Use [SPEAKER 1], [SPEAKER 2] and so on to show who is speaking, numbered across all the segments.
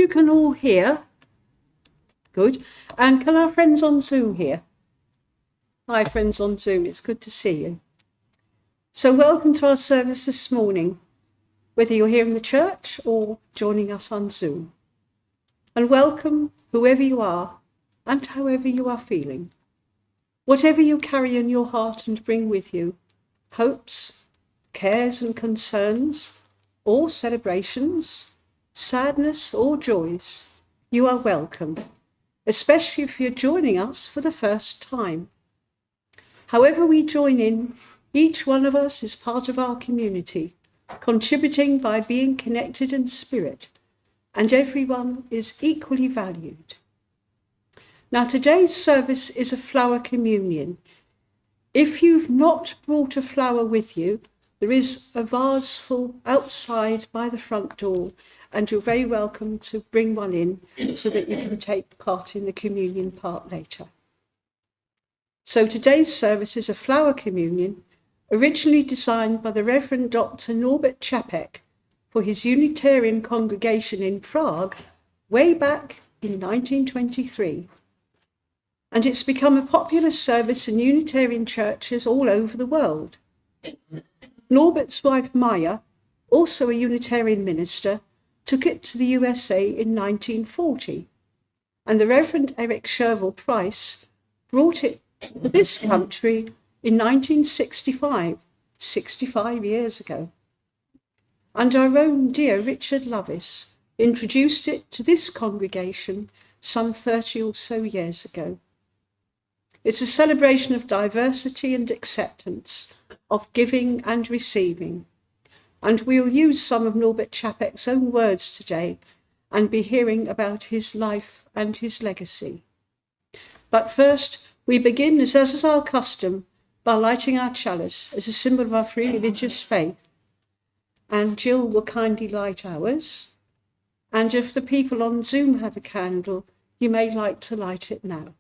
[SPEAKER 1] you can all hear. Good. And can our friends on Zoom hear? Hi, friends on Zoom. It's good to see you. So welcome to our service this morning, whether you're here in the church or joining us on Zoom. And welcome whoever you are and however you are feeling. Whatever you carry in your heart and bring with you, hopes, cares and concerns, or celebrations, sadness or joys, you are welcome, especially if you're joining us for the first time. However we join in, each one of us is part of our community, contributing by being connected in spirit, and everyone is equally valued. Now, today's service is a flower communion. If you've not brought a flower with you, there is a vase full outside by the front door, and you're very welcome to bring one in so that you can take part in the communion part later. So today's service is a flower communion, originally designed by the Reverend Dr. Norbert Čapek for his Unitarian congregation in Prague way back in 1923. And it's become a popular service in Unitarian churches all over the world. Norbert's wife Maya, also a Unitarian minister, took it to the USA in 1940, and the Reverend Eric Sherville Price brought it to this country in 1965, 65 years ago. And our own dear Richard Lovis introduced it to this congregation some 30 or so years ago. It's a celebration of diversity and acceptance, of giving and receiving. And we'll use some of Norbert Čapek's own words today and be hearing about his life and his legacy. But first, we begin, as is our custom, by lighting our chalice as a symbol of our free religious faith. And Jill will kindly light ours. And if the people on Zoom have a candle, you may like to light it now.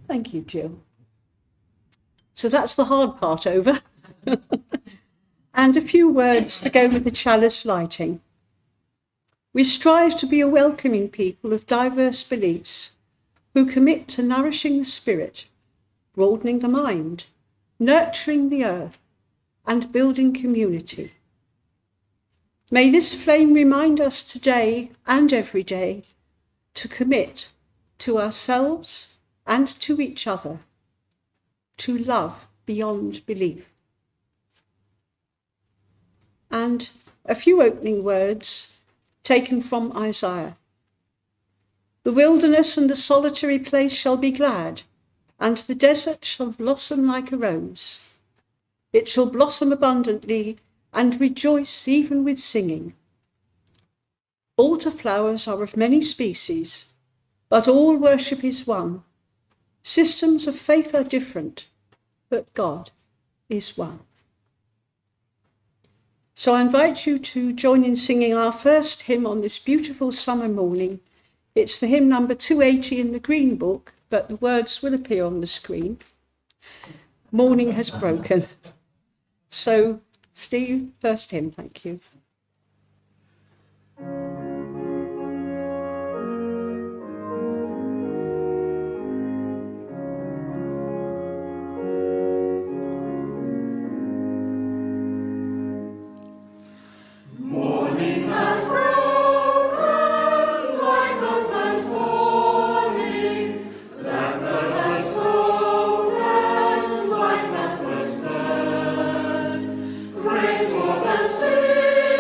[SPEAKER 1] Thank you, Jill. So that's the hard part over. And a few words to go with the chalice lighting. We strive to be a welcoming people of diverse beliefs who commit to nourishing the spirit, broadening the mind, nurturing the earth, and building community. May this flame remind us today and every day to commit to ourselves and to each other, to love beyond belief. And a few opening words taken from Isaiah. The wilderness and the solitary place shall be glad, and the desert shall blossom like a rose. It shall blossom abundantly and rejoice even with singing. Altar flowers are of many species, but all worship is one. Systems of faith are different, but God is one. So I invite you to join in singing our first hymn on this beautiful summer morning. It's the hymn number 280 in the Green Book, but the words will appear on the screen. Morning has broken. So, Steve, first hymn, thank you.
[SPEAKER 2] Grace for the sick.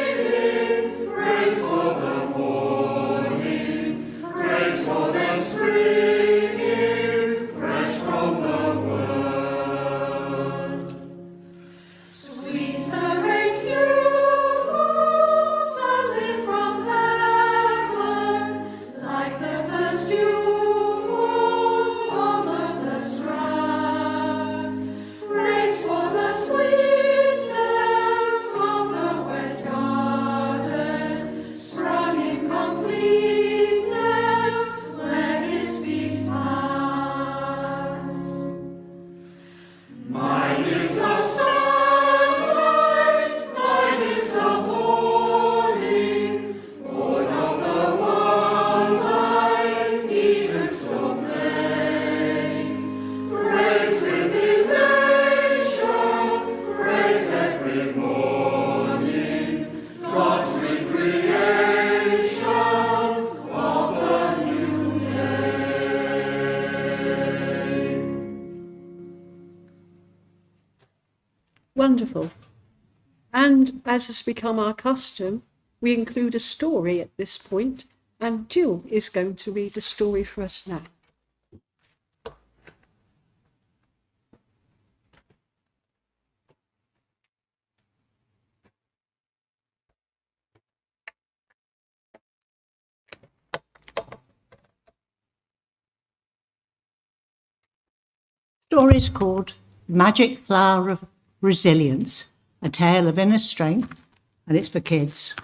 [SPEAKER 1] wonderful. And as has become our custom, we include a story at this point, and Jill is going to read a story for us now.
[SPEAKER 2] The story is called Magic Flower of Resilience, a tale of inner strength, and it's for kids.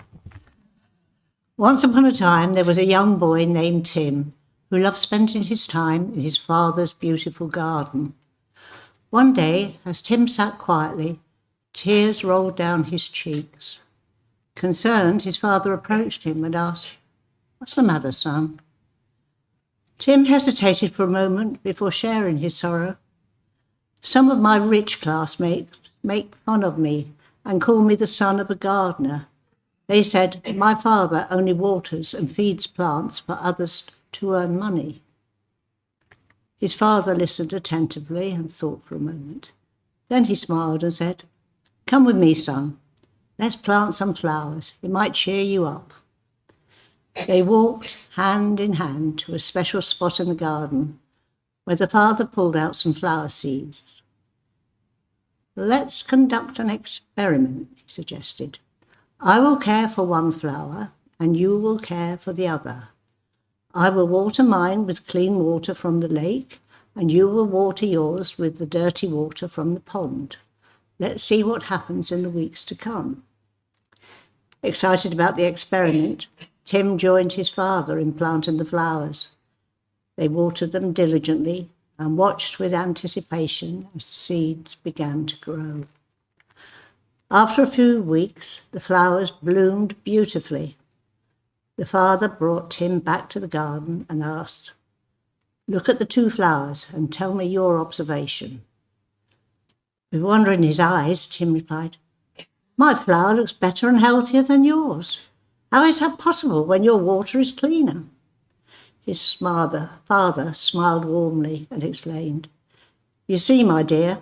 [SPEAKER 2] Once upon a time, there was a young boy named Tim who loved spending his time in his father's beautiful garden. One day, as Tim sat quietly, tears rolled down his cheeks. Concerned, his father approached him and asked, "What's the matter, son?" Tim hesitated for a moment before sharing his sorrow. "Some of my rich classmates make fun of me and call me the son of a gardener. They said my father only waters and feeds plants for others to earn money." His father listened attentively and thought for a moment. Then he smiled and said, "Come with me, son. Let's plant some flowers. It might cheer you up." They walked hand in hand to a special spot in the garden where the father pulled out some flower seeds. "Let's conduct an experiment," he suggested. "I will care for one flower and you will care for the other. I will water mine with clean water from the lake and you will water yours with the dirty water from the pond. Let's see what happens in the weeks to come." Excited about the experiment, Tim joined his father in planting the flowers. They watered them diligently and watched with anticipation as the seeds began to grow. After a few weeks, the flowers bloomed beautifully. The father brought Tim back to the garden and asked, "Look at the two flowers and tell me your observation." With wonder in his eyes, Tim replied, "My flower looks better and healthier than yours. How is that possible when your water is cleaner?" His father smiled warmly and explained, "You see, my dear,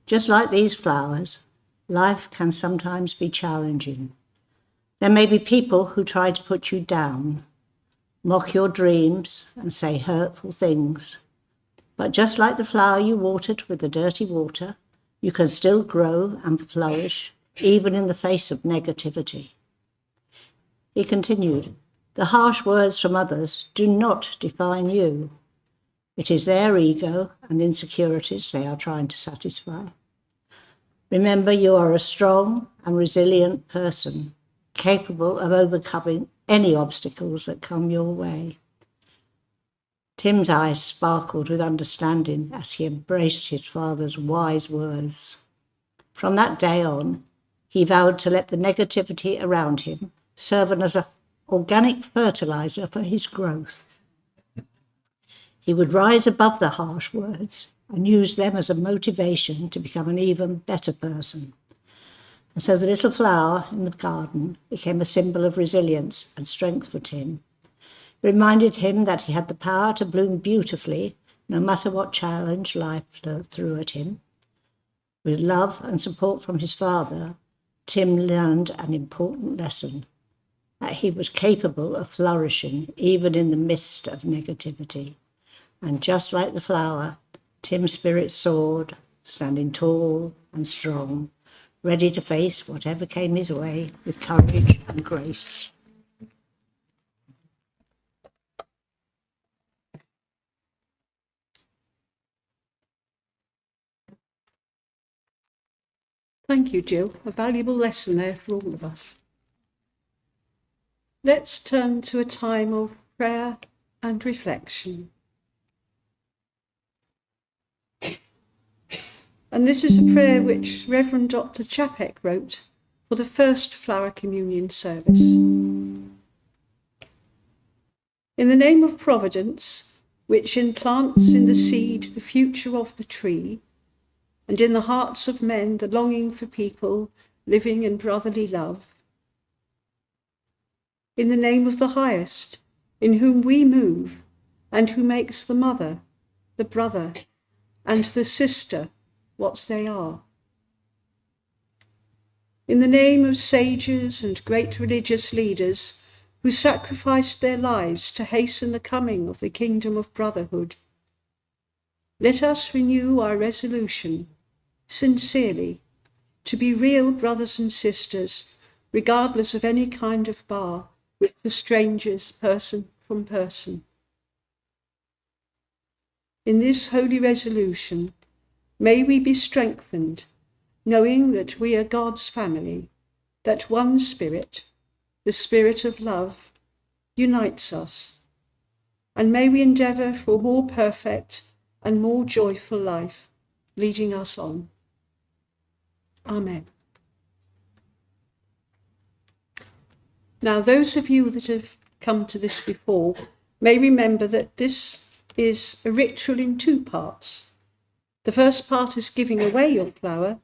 [SPEAKER 2] just like these flowers, life can sometimes be challenging. There may be people who try to put you down, mock your dreams, and say hurtful things. But just like the flower you watered with the dirty water, you can still grow and flourish even in the face of negativity." He continued, "The harsh words from others do not define you. It is their ego and insecurities they are trying to satisfy. Remember, you are a strong and resilient person, capable of overcoming any obstacles that come your way." Tim's eyes sparkled with understanding as he embraced his father's wise words. From that day on, he vowed to let the negativity around him serve as an organic fertilizer for his growth. He would rise above the harsh words and use them as a motivation to become an even better person. And so the little flower in the garden became a symbol of resilience and strength for Tim. It reminded him that he had the power to bloom beautifully no matter what challenge life threw at him. With love and support from his father, Tim learned an important lesson, that he was capable of flourishing even in the midst of negativity. And just like the flower, Tim's spirit soared, standing tall and strong, ready to face whatever came his way with courage and grace.
[SPEAKER 1] Thank you, Jill. A valuable lesson there for all of us. Let's turn to a time of prayer and reflection. And this is a prayer which Reverend Dr. Chapek wrote for the first Flower Communion service. In the name of Providence, which implants in the seed the future of the tree, and in the hearts of men the longing for people living in brotherly love. In the name of the highest, in whom we move, and who makes the mother, the brother, and the sister what they are. in the name of sages and great religious leaders who sacrificed their lives to hasten the coming of the kingdom of brotherhood, let us renew our resolution, sincerely, to be real brothers and sisters, regardless of any kind of bar which estranges person from person. In this holy resolution, may we be strengthened, knowing that we are God's family, that one Spirit, the Spirit of love, unites us, and may we endeavour for a more perfect and more joyful life, leading us on. Amen. Now, those of you that have come to this before may remember that this is a ritual in two parts. The first part is giving away your flower,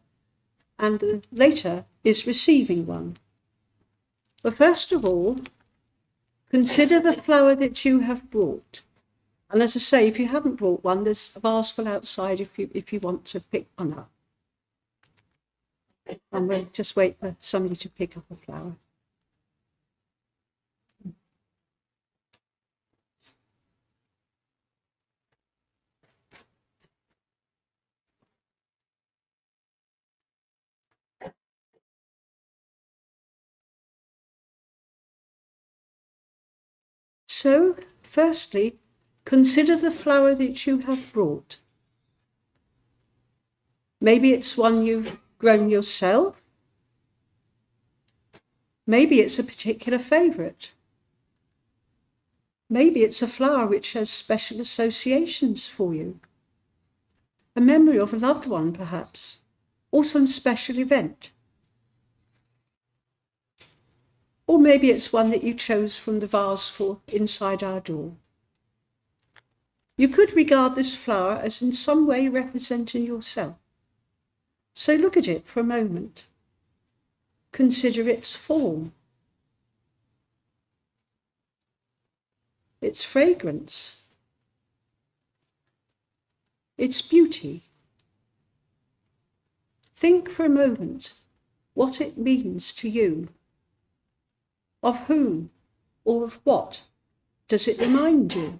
[SPEAKER 1] and the later is receiving one. But first of all, consider the flower that you have brought. And as I say, if you haven't brought one, there's a vase full outside if you want to pick one up. And we'll just wait for somebody to pick up a flower. So, firstly, consider the flower that you have brought. Maybe it's one you've grown yourself. Maybe it's a particular favourite. Maybe it's a flower which has special associations for you. A memory of a loved one, perhaps, or some special event. Or maybe it's one that you chose from the vase for inside our door. You could regard this flower as in some way representing yourself. So look at it for a moment. Consider its form, its fragrance, its beauty. Think for a moment what it means to you. Of whom or of what does it remind you?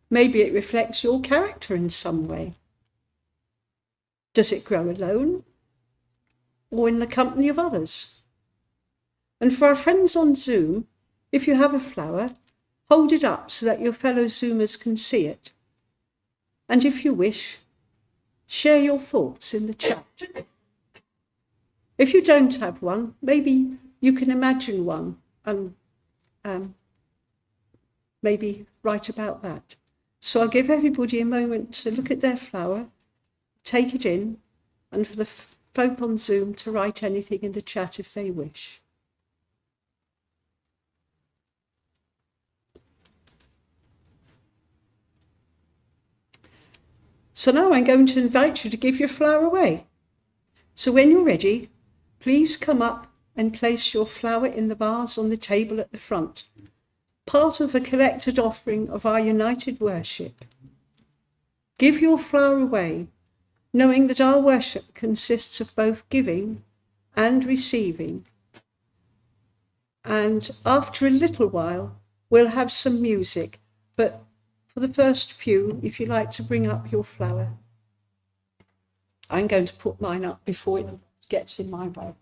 [SPEAKER 1] Maybe it reflects your character in some way. Does it grow alone or in the company of others? And for our friends on Zoom, if you have a flower, hold it up so that your fellow Zoomers can see it. And if you wish, share your thoughts in the chat. If you don't have one, maybe you can imagine one and maybe write about that. So I'll give everybody a moment to look at their flower, take it in, and for the folk on Zoom to write anything in the chat if they wish. So now I'm going to invite you to give your flower away. So when you're ready, please come up and place your flower in the vase on the table at the front, part of a collected offering of our united worship. Give your flower away, knowing that our worship consists of both giving and receiving. And after a little while, we'll have some music, but for the first few, if you like to bring up your flower. I'm going to put mine up before it gets in my way.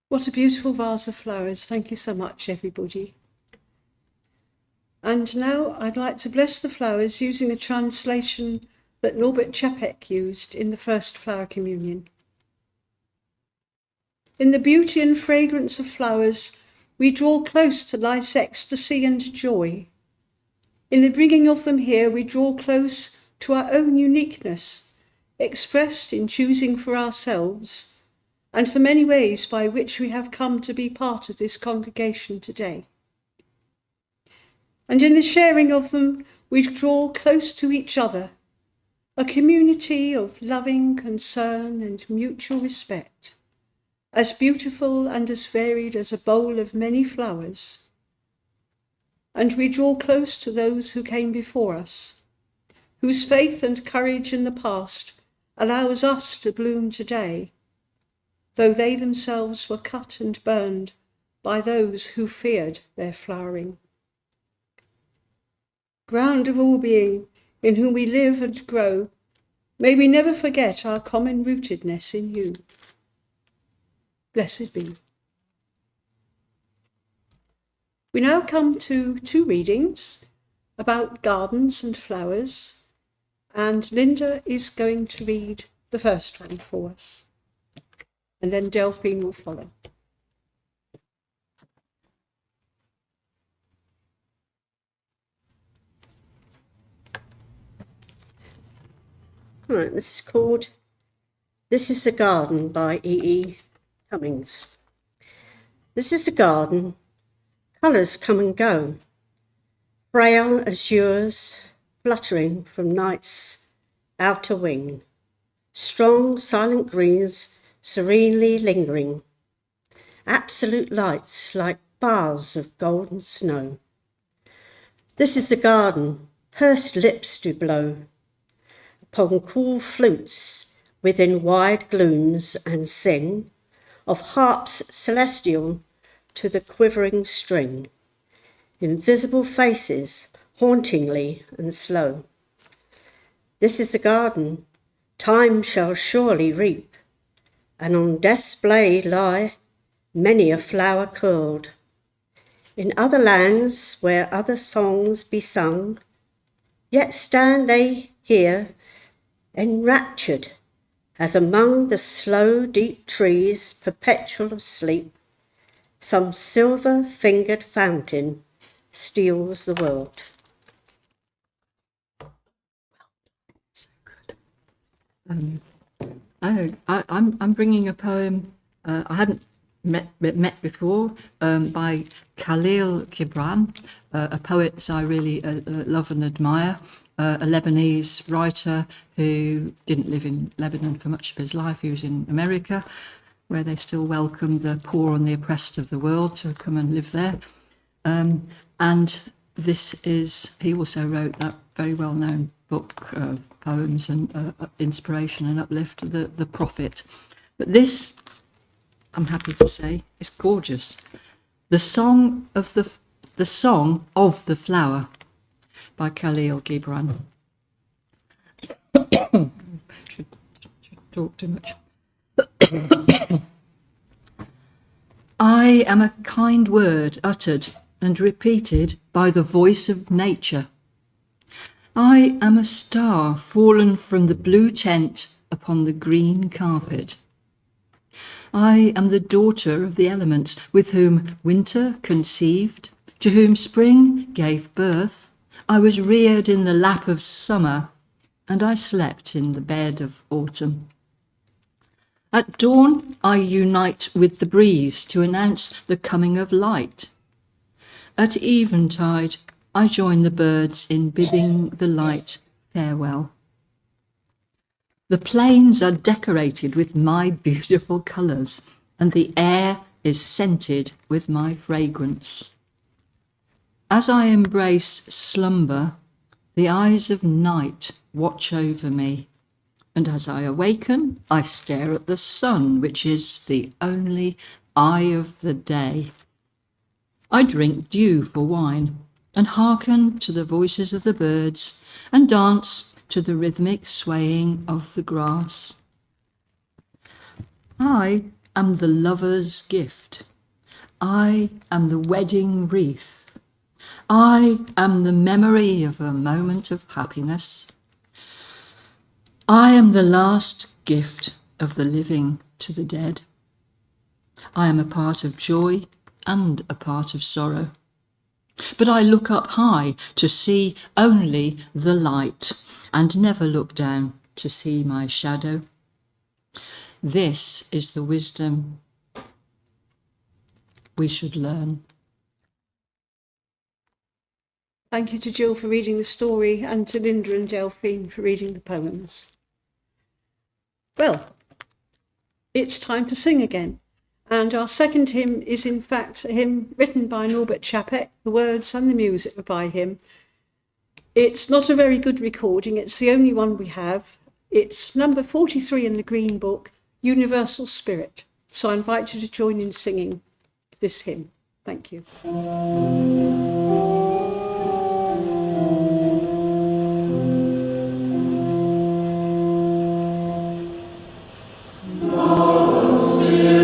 [SPEAKER 1] What a beautiful vase of flowers. Thank you so much, everybody. And now I'd like to bless the flowers using a translation that Norbert Čapek used in the first flower communion. In the beauty and fragrance of flowers, we draw close to life's ecstasy and joy. In the bringing of them here, we draw close to our own uniqueness, expressed in choosing for ourselves and the many ways by which we have come to be part of this congregation today. And in the sharing of them, we draw close to each other, a community of loving concern and mutual respect, as beautiful and as varied as a bowl of many flowers. And we draw close to those who came before us, whose faith and courage in the past allows us to bloom today, though they themselves were cut and burned by those who feared their flowering. Ground of all being, in whom we live and grow, may we never forget our common rootedness in you. Blessed be. We now come to 2 readings about gardens and flowers, and Linda is going to read the first one for us, and then Delphine will follow.
[SPEAKER 3] Right, this is called This is the Garden by E.E. Cummings. This is the garden. Colours come and go. Frail azures fluttering from night's outer wing. Strong, silent greens serenely lingering. Absolute lights like bars of golden snow. This is the garden. Pursed lips do blow upon cool flutes within wide glooms and sing of harps celestial to the quivering string. invisible faces, hauntingly and slow. This is the garden time shall surely reap, and on death's blade lie many a flower curled. In other lands where other songs be sung, yet stand they here enraptured, as among the slow deep trees perpetual of sleep, some silver-fingered fountain steals the world.
[SPEAKER 4] I'm bringing a poem I hadn't met before by Khalil Gibran, a poet that I really love and admire, a Lebanese writer who didn't live in Lebanon for much of his life. He was in America, where they still welcome the poor and the oppressed of the world to come and live there. And he also wrote that very well-known book of poems and inspiration and uplift, The Prophet. But this, I'm happy to say, is gorgeous. The Song of the Flower by Khalil Gibran. should talk too much. I am a kind word uttered and repeated by the voice of nature. I am a star fallen from the blue tent upon the green carpet. I am the daughter of the elements, with whom winter conceived, to whom spring gave birth. I was reared in the lap of summer, and I slept in the bed of autumn. At dawn, I unite with the breeze to announce the coming of light. At eventide, I join the birds in bidding the light farewell. The plains are decorated with my beautiful colours, and the air is scented with my fragrance. As I embrace slumber, the eyes of night watch over me, and as I awaken, I stare at the sun, which is the only eye of the day. I drink dew for wine, and hearken to the voices of the birds, and dance to the rhythmic swaying of the grass. I am the lover's gift. I am the wedding wreath. I am the memory of a moment of happiness. I am the last gift of the living to the dead. I am a part of joy and a part of sorrow. But I look up high to see only the light, and never look down to see my shadow. This is the wisdom we should learn.
[SPEAKER 1] Thank you to Jill for reading the story, and to Linda and Delphine for reading the poems. Well, it's time to sing again. And our second hymn is in fact a hymn written by Norbert Chapek. The words and the music were by him. It's not a very good recording. It's the only one we have. It's number 43 in the Green Book, Universal Spirit. So I invite you to join in singing this hymn. Thank you.
[SPEAKER 5] Oh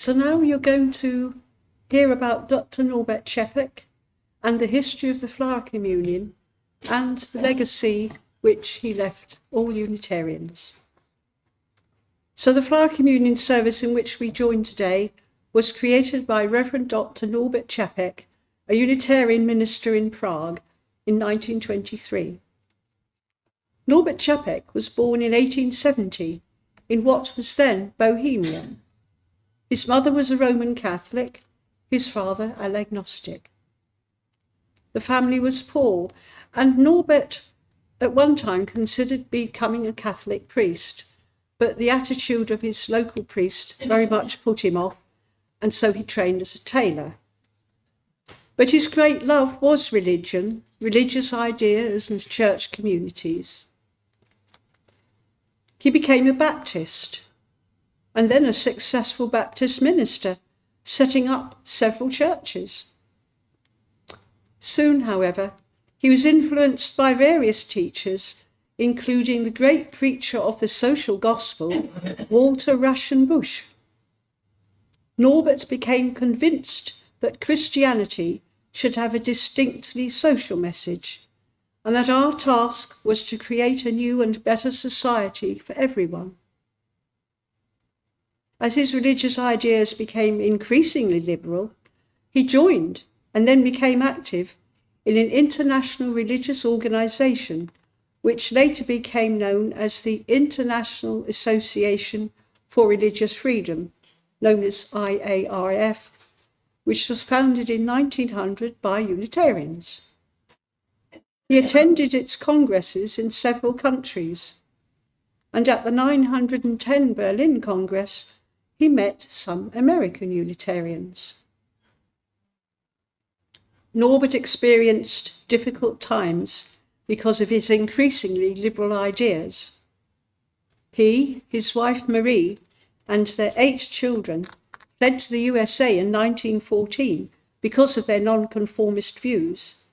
[SPEAKER 1] So now you're going to hear about Dr. Norbert Čepek and the history of the Flower Communion and the legacy which he left all Unitarians. So the Flower Communion service in which we join today was created by Reverend Dr. Norbert Čepek, a Unitarian minister in Prague, in 1923. Norbert Čepek was born in 1870 in what was then Bohemia. His mother was a Roman Catholic, his father an agnostic. The family was poor, and Norbert at one time considered becoming a Catholic priest, but the attitude of his local priest very much put him off, and so he trained as a tailor. But his great love was religion, religious ideas and church communities. He became a Baptist, and then a successful Baptist minister, setting up several churches. Soon, however, he was influenced by various teachers, including the great preacher of the social gospel, Walter Raschenbusch. Norbert became convinced that Christianity should have a distinctly social message, and that our task was to create a new and better society for everyone. As his religious ideas became increasingly liberal, he joined and then became active in an international religious organisation, which later became known as the International Association for Religious Freedom, known as IARF, which was founded in 1900 by Unitarians. He attended its congresses in several countries, and at the 910 Berlin Congress, he met some American Unitarians. Norbert experienced difficult times because of his increasingly liberal ideas. He, his wife Marie, and their 8 children fled to the USA in 1914 because of their nonconformist views.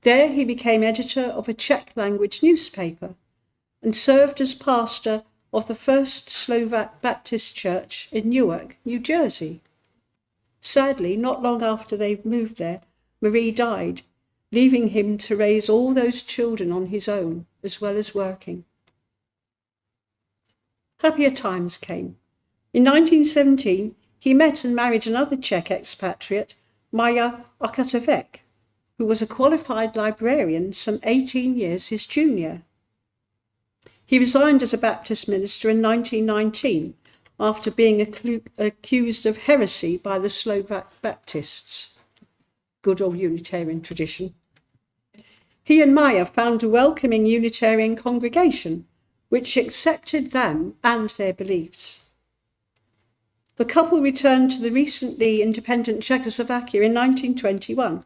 [SPEAKER 1] There he became editor of a Czech-language newspaper and served as pastor of the First Slovak Baptist Church in Newark, New Jersey. Sadly, not long after they moved there, Marie died, leaving him to raise all those children on his own, as well as working. Happier times came. In 1917, he met and married another Czech expatriate, Maja Akatavek, who was a qualified librarian some 18 years his junior. He resigned as a Baptist minister in 1919 after being accused of heresy by the Slovak Baptists. Good old Unitarian tradition. He and Maya found a welcoming Unitarian congregation which accepted them and their beliefs. The couple returned to the recently independent Czechoslovakia in 1921,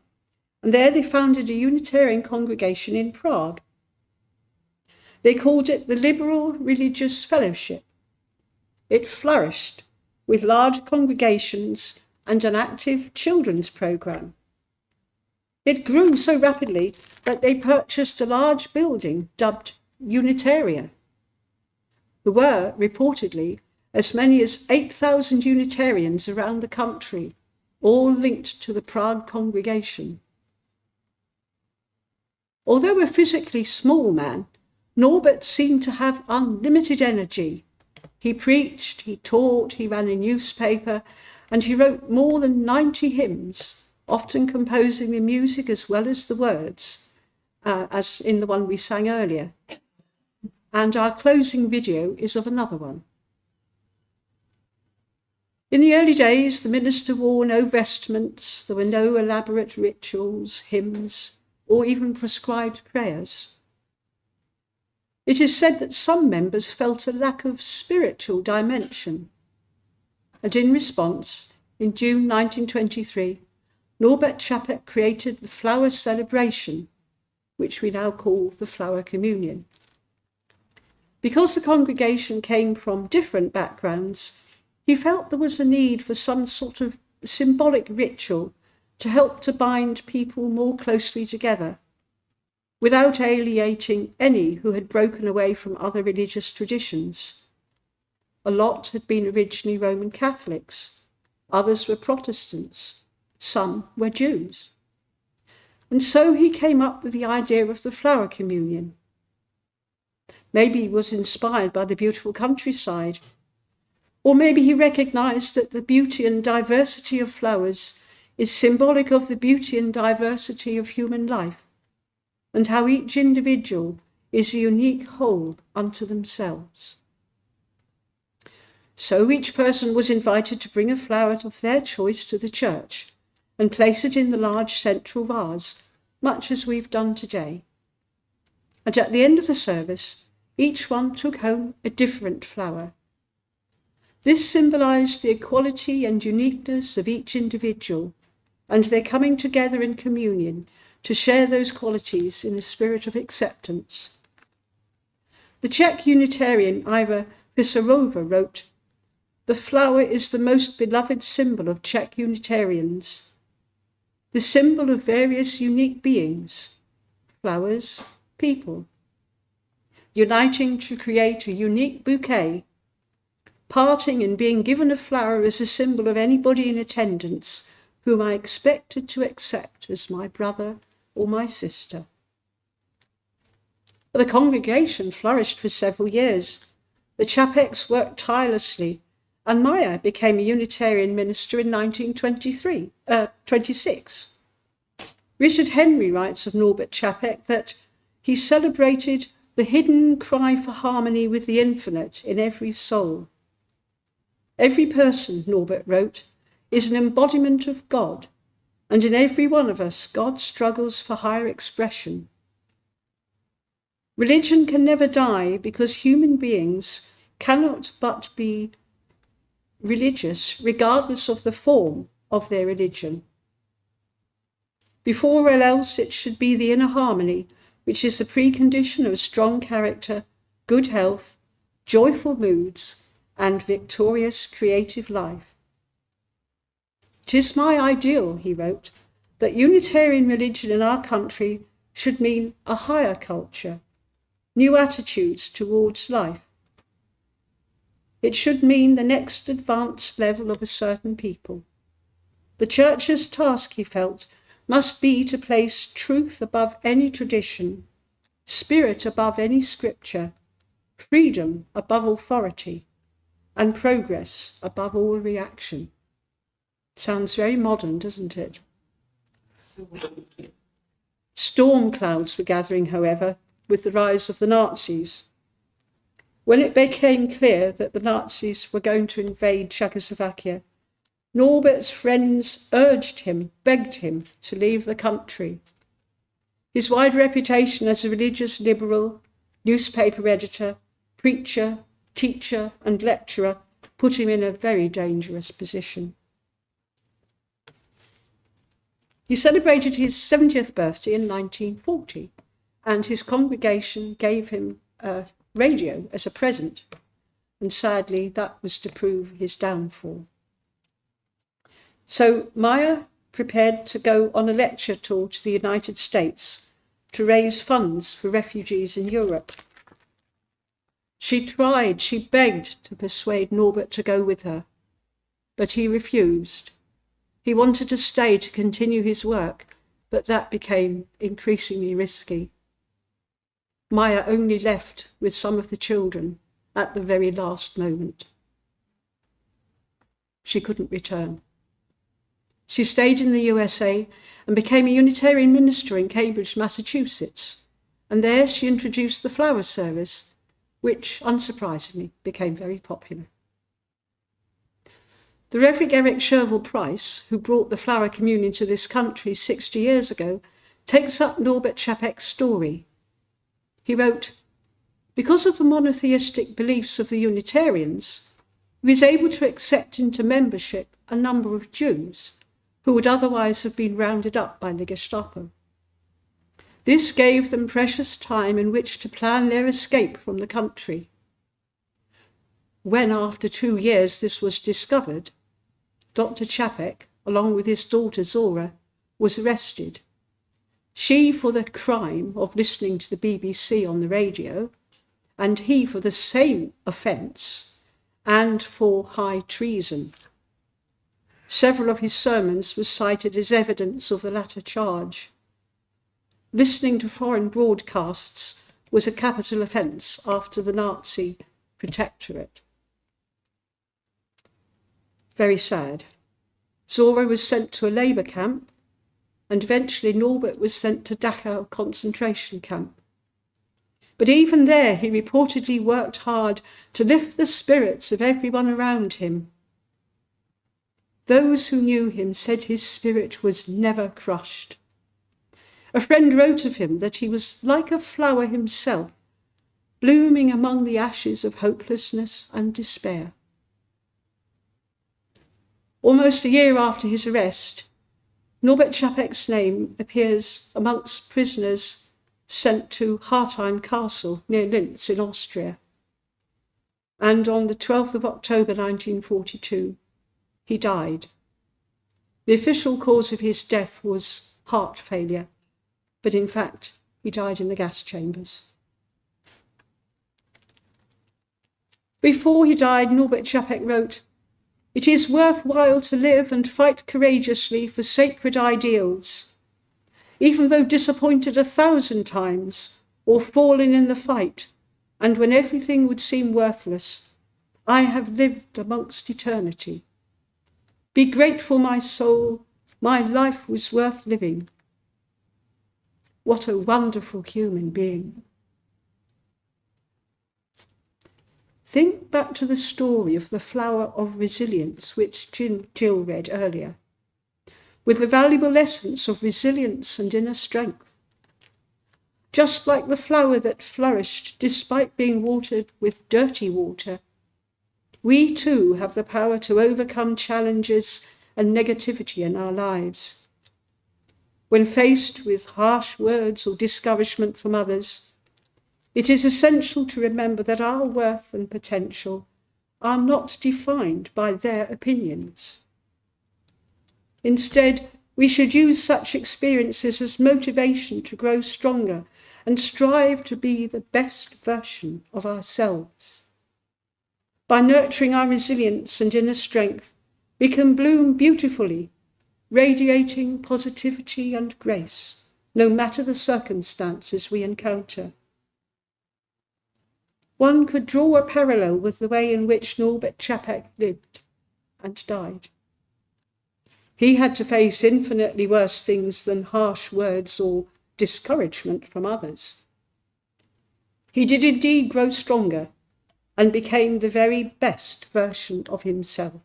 [SPEAKER 1] and there they founded a Unitarian congregation in Prague. They called it the Liberal Religious Fellowship. It flourished with large congregations and an active children's programme. It grew so rapidly that they purchased a large building dubbed Unitaria. There were, reportedly, as many as 8,000 Unitarians around the country, all linked to the Prague congregation. Although a physically small man, Norbert seemed to have unlimited energy. He preached, he taught, he ran a newspaper, and he wrote more than 90 hymns, often composing the music as well as the words, as in the one we sang earlier. And our closing video is of another one. In the early days, the minister wore no vestments, there were no elaborate rituals, hymns, or even prescribed prayers. It is said that some members felt a lack of spiritual dimension, and in response, in June 1923, Norbert Čepek created the flower celebration, which we now call the Flower Communion. Because the congregation came from different backgrounds, he felt there was a need for some sort of symbolic ritual to help to bind people more closely together, without alienating any who had broken away from other religious traditions. A lot had been originally Roman Catholics, others were Protestants, some were Jews. And so he came up with the idea of the flower communion. Maybe he was inspired by the beautiful countryside, or maybe he recognized that the beauty and diversity of flowers is symbolic of the beauty and diversity of human life, and how each individual is a unique whole unto themselves. So each person was invited to bring a flower of their choice to the church and place it in the large central vase, much as we've done today. And at the end of the service, each one took home a different flower. This symbolized the equality and uniqueness of each individual and their coming together in communion to share those qualities in a spirit of acceptance. The Czech Unitarian Iva Pisarova wrote, "The flower is the most beloved symbol of Czech Unitarians, the symbol of various unique beings, flowers, people, uniting to create a unique bouquet, parting and being given a flower as a symbol of anybody in attendance whom I expected to accept as my brother or my sister." The congregation flourished for several years. The Chapeks worked tirelessly, and Maya became a Unitarian minister in 1926. Richard Henry writes of Norbert Čapek that he celebrated the hidden cry for harmony with the infinite in every soul. Every person, Norbert wrote, is an embodiment of God, and in every one of us, God struggles for higher expression. Religion can never die because human beings cannot but be religious regardless of the form of their religion. Before all else, it should be the inner harmony, which is the precondition of strong character, good health, joyful moods, and victorious creative life. "'Tis my ideal," he wrote, "that Unitarian religion in our country should mean a higher culture, new attitudes towards life. It should mean the next advanced level of a certain people. The Church's task," he felt, "must be to place truth above any tradition, spirit above any scripture, freedom above authority, and progress above all reaction." Sounds very modern, doesn't it? Storm clouds were gathering, however, with the rise of the Nazis. When it became clear that the Nazis were going to invade Czechoslovakia, Norbert's friends urged him, begged him to leave the country. His wide reputation as a religious liberal, newspaper editor, preacher, teacher, and lecturer put him in a very dangerous position. He celebrated his 70th birthday in 1940, and his congregation gave him a radio as a present, and sadly that was to prove his downfall. So Maya prepared to go on a lecture tour to the United States to raise funds for refugees in Europe. She begged to persuade Norbert to go with her, but he refused. He wanted to stay to continue his work, but that became increasingly risky. Maya only left with some of the children at the very last moment. She couldn't return. She stayed in the USA and became a Unitarian minister in Cambridge, Massachusetts, and there she introduced the flower service, which, unsurprisingly, became very popular. The Reverend Eric Sherville Price, who brought the flower communion to this country 60 years ago, takes up Norbert Čapek's story. He wrote, "Because of the monotheistic beliefs of the Unitarians, he was able to accept into membership a number of Jews who would otherwise have been rounded up by the Gestapo. This gave them precious time in which to plan their escape from the country. When, after 2 years, this was discovered, Dr. Čapek, along with his daughter Zora, was arrested. She for the crime of listening to the BBC on the radio, and he for the same offence, and for high treason. Several of his sermons were cited as evidence of the latter charge. Listening to foreign broadcasts was a capital offence after the Nazi protectorate. Very sad. Zora was sent to a labour camp, and eventually Norbert was sent to Dachau concentration camp. But even there, he reportedly worked hard to lift the spirits of everyone around him. Those who knew him said his spirit was never crushed. A friend wrote of him that he was like a flower himself, blooming among the ashes of hopelessness and despair. Almost a year after his arrest, Norbert Čapek's name appears amongst prisoners sent to Hartheim Castle near Linz in Austria. And on the 12th of October 1942, he died. The official cause of his death was heart failure, but in fact, he died in the gas chambers. Before he died, Norbert Čapek wrote, "It is worthwhile to live and fight courageously for sacred ideals. Even though disappointed 1,000 times or fallen in the fight, and when everything would seem worthless, I have lived amongst eternity. Be grateful, my soul, my life was worth living." What a wonderful human being. Think back to the story of the flower of resilience, which Jill read earlier, with the valuable lessons of resilience and inner strength. Just like the flower that flourished despite being watered with dirty water, we too have the power to overcome challenges and negativity in our lives. When faced with harsh words or discouragement from others, it is essential to remember that our worth and potential are not defined by their opinions. Instead, we should use such experiences as motivation to grow stronger and strive to be the best version of ourselves. By nurturing our resilience and inner strength, we can bloom beautifully, radiating positivity and grace, no matter the circumstances we encounter. One could draw a parallel with the way in which Norbert Čapek lived and died. He had to face infinitely worse things than harsh words or discouragement from others. He did indeed grow stronger and became the very best version of himself.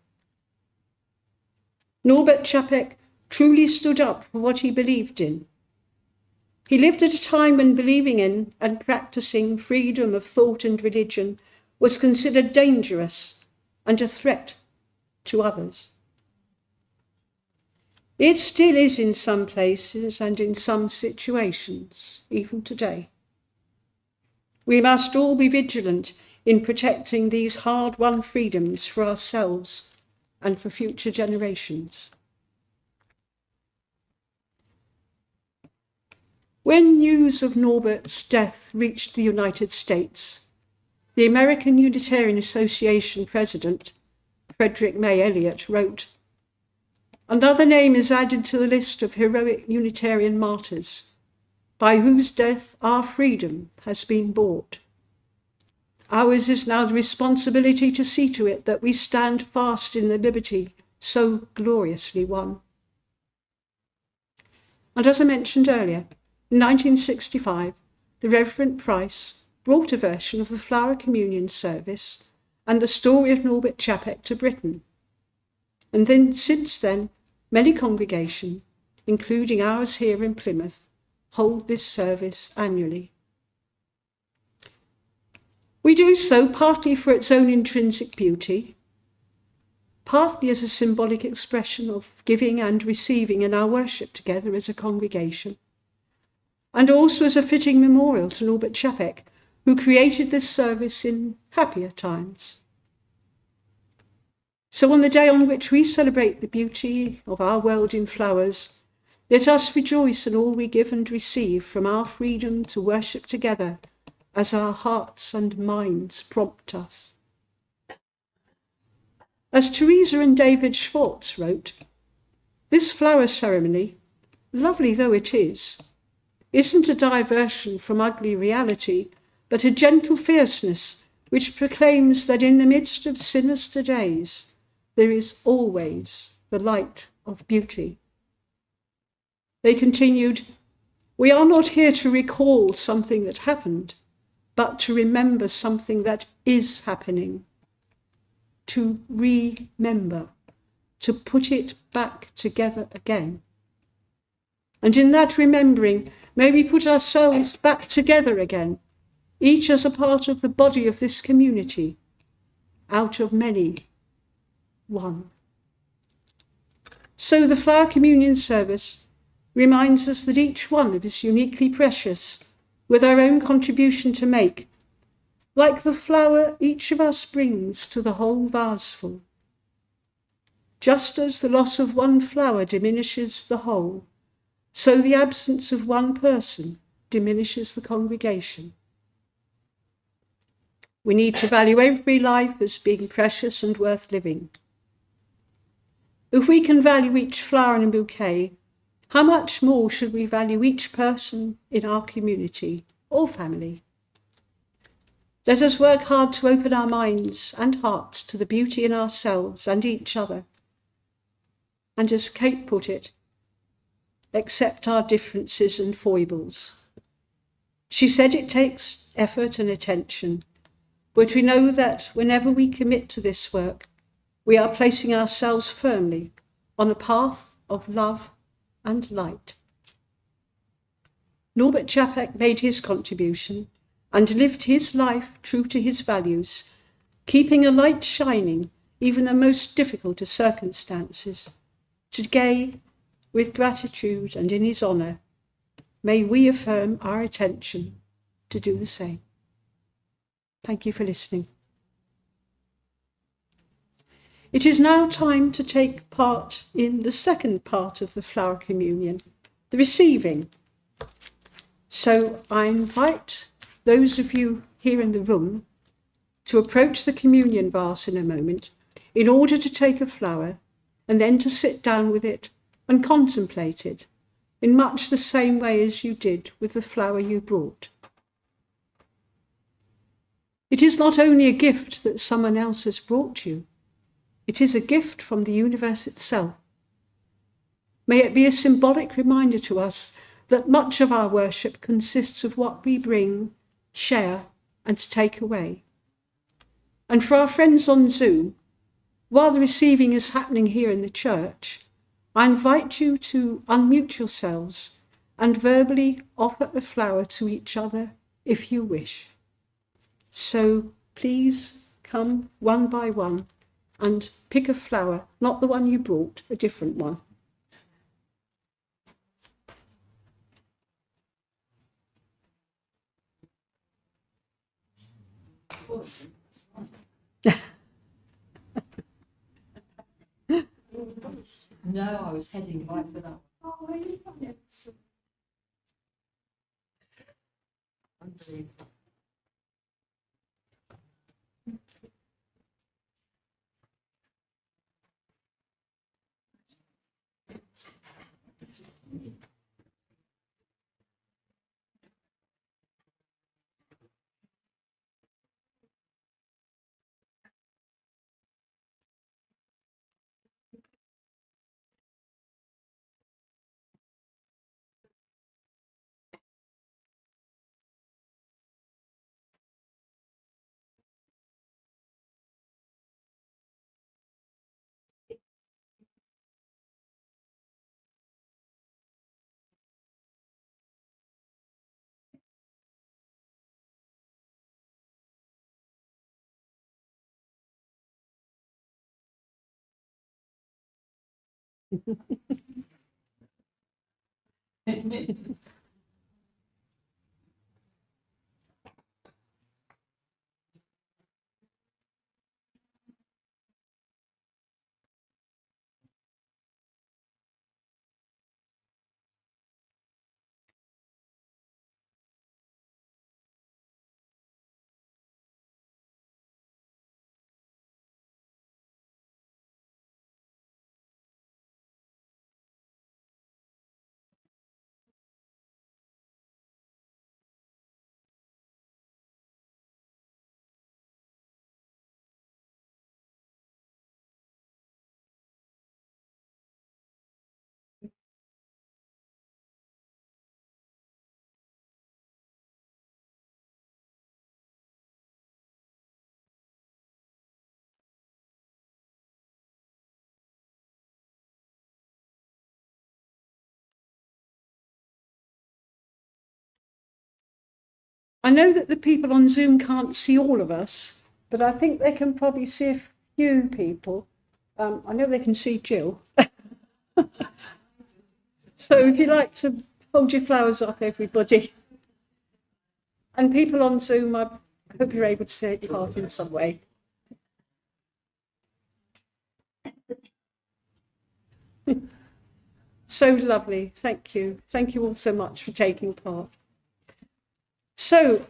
[SPEAKER 1] Norbert Čapek truly stood up for what he believed in. He lived at a time when believing in and practicing freedom of thought and religion was considered dangerous and a threat to others. It still is in some places and in some situations, even today. We must all be vigilant in protecting these hard-won freedoms for ourselves and for future generations. When news of Norbert's death reached the United States, the American Unitarian Association president, Frederick May Elliott, wrote, "Another name is added to the list of heroic Unitarian martyrs, by whose death our freedom has been bought. Ours is now the responsibility to see to it that we stand fast in the liberty so gloriously won." And as I mentioned earlier, in 1965, the Reverend Price brought a version of the Flower Communion service and the story of Norbert Čapek to Britain. And then, since then, many congregations, including ours here in Plymouth, hold this service annually. We do so partly for its own intrinsic beauty, partly as a symbolic expression of giving and receiving in our worship together as a congregation, and also as a fitting memorial to Norbert Čapek, who created this service in happier times. So on the day on which we celebrate the beauty of our world in flowers, let us rejoice in all we give and receive from our freedom to worship together as our hearts and minds prompt us. As Teresa and David Schwartz wrote, this flower ceremony, lovely though it is, isn't a diversion from ugly reality, but a gentle fierceness which proclaims that in the midst of sinister days, there is always the light of beauty. They continued, we are not here to recall something that happened, but to remember something that is happening. To remember, to put it back together again. And in that remembering, may we put ourselves back together again, each as a part of the body of this community, out of many, one. So the Flower Communion service reminds us that each one of us is uniquely precious, with our own contribution to make, like the flower each of us brings to the whole vaseful. Just as the loss of one flower diminishes the whole, so the absence of one person diminishes the congregation. We need to value every life as being precious and worth living. If we can value each flower in a bouquet, how much more should we value each person in our community or family? Let us work hard to open our minds and hearts to the beauty in ourselves and each other. And as Kate put it, accept our differences and foibles. She said it takes effort and attention, but we know that whenever we commit to this work, we are placing ourselves firmly on a path of love and light. Norbert Čapek made his contribution and lived his life true to his values, keeping a light shining even in the most difficult of circumstances. Today, with gratitude and in his honour, may we affirm our intention to do the same. Thank you for listening. It is now time to take part in the second part of the Flower Communion, the receiving. So I invite those of you here in the room to approach the communion vase in a moment in order to take a flower and then to sit down with it and contemplate it in much the same way as you did with the flower you brought. It is not only a gift that someone else has brought you, it is a gift from the universe itself. May it be a symbolic reminder to us that much of our worship consists of what we bring, share, and take away. And for our friends on Zoom, while the receiving is happening here in the church, I invite you to unmute yourselves and verbally offer a flower to each other if you wish. So please come one by one and pick a flower, not the one you brought, a different one.
[SPEAKER 4] No, I was heading right for that.
[SPEAKER 1] Oh, you've done it.
[SPEAKER 4] Unbelievable.
[SPEAKER 1] I know that the people on Zoom can't see all of us, but I think they can probably see a few people. I know they can see Jill. So if you like to hold your flowers up, everybody. And people on Zoom, I hope you're able to take part in some way. So lovely. Thank you. Thank you all so much for taking part. So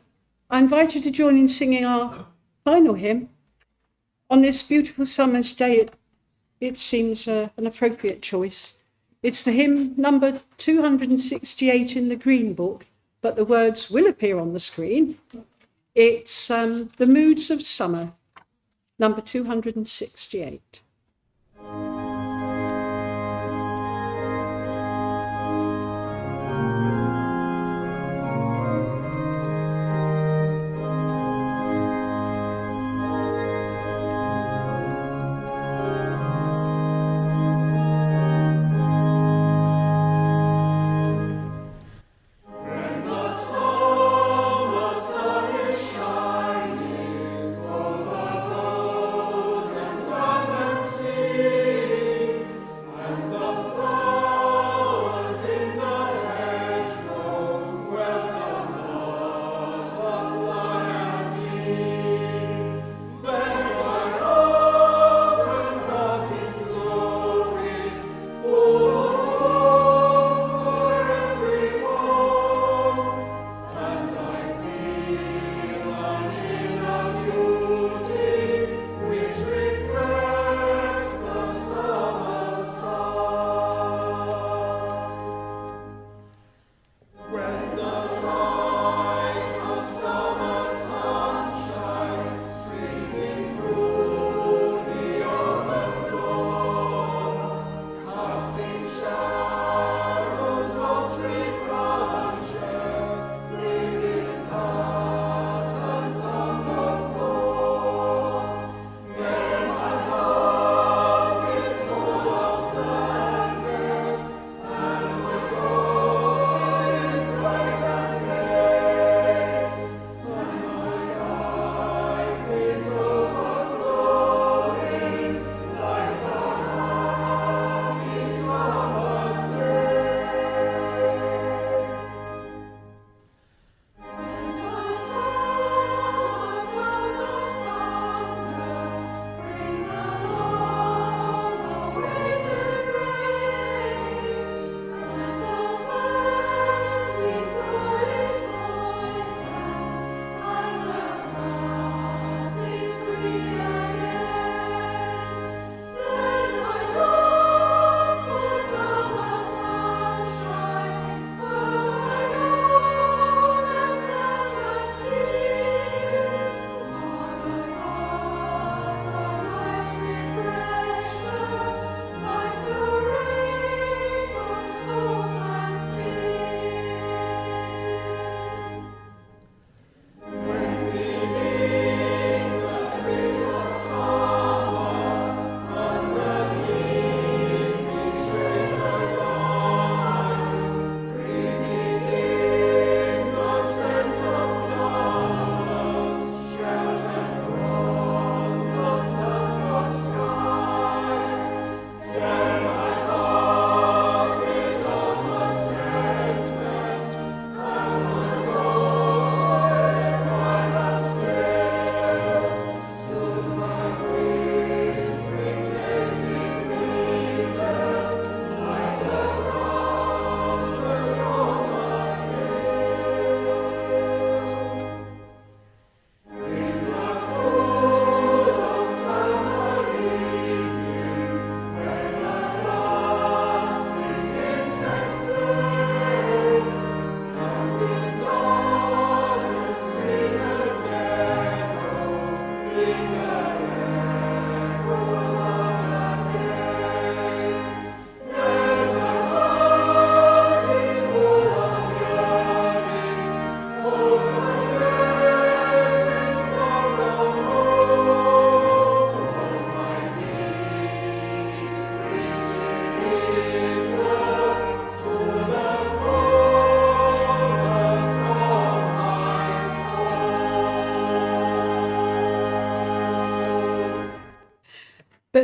[SPEAKER 1] I invite you to join in singing our final hymn. On this beautiful summer's day, it seems an appropriate choice. It's the hymn number 268 in the Green Book, but the words will appear on the screen. It's The Moods of Summer, number 268.
[SPEAKER 5] Shining over golden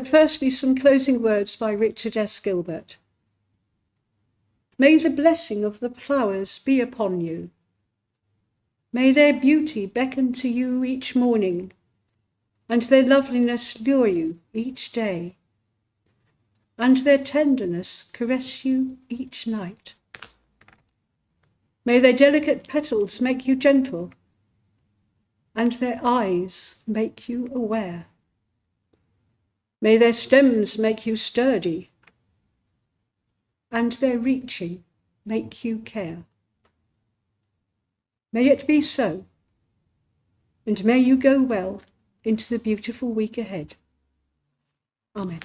[SPEAKER 1] But firstly, some closing words by Richard S. Gilbert. May the blessing of the flowers be upon you. May their beauty beckon to you each morning, and their loveliness lure you each day, and their tenderness caress you each night. May their delicate petals make you gentle, and their eyes make you aware. May their stems make you sturdy, and their reaching make you care. May it be so, and may you go well into the beautiful week ahead. Amen.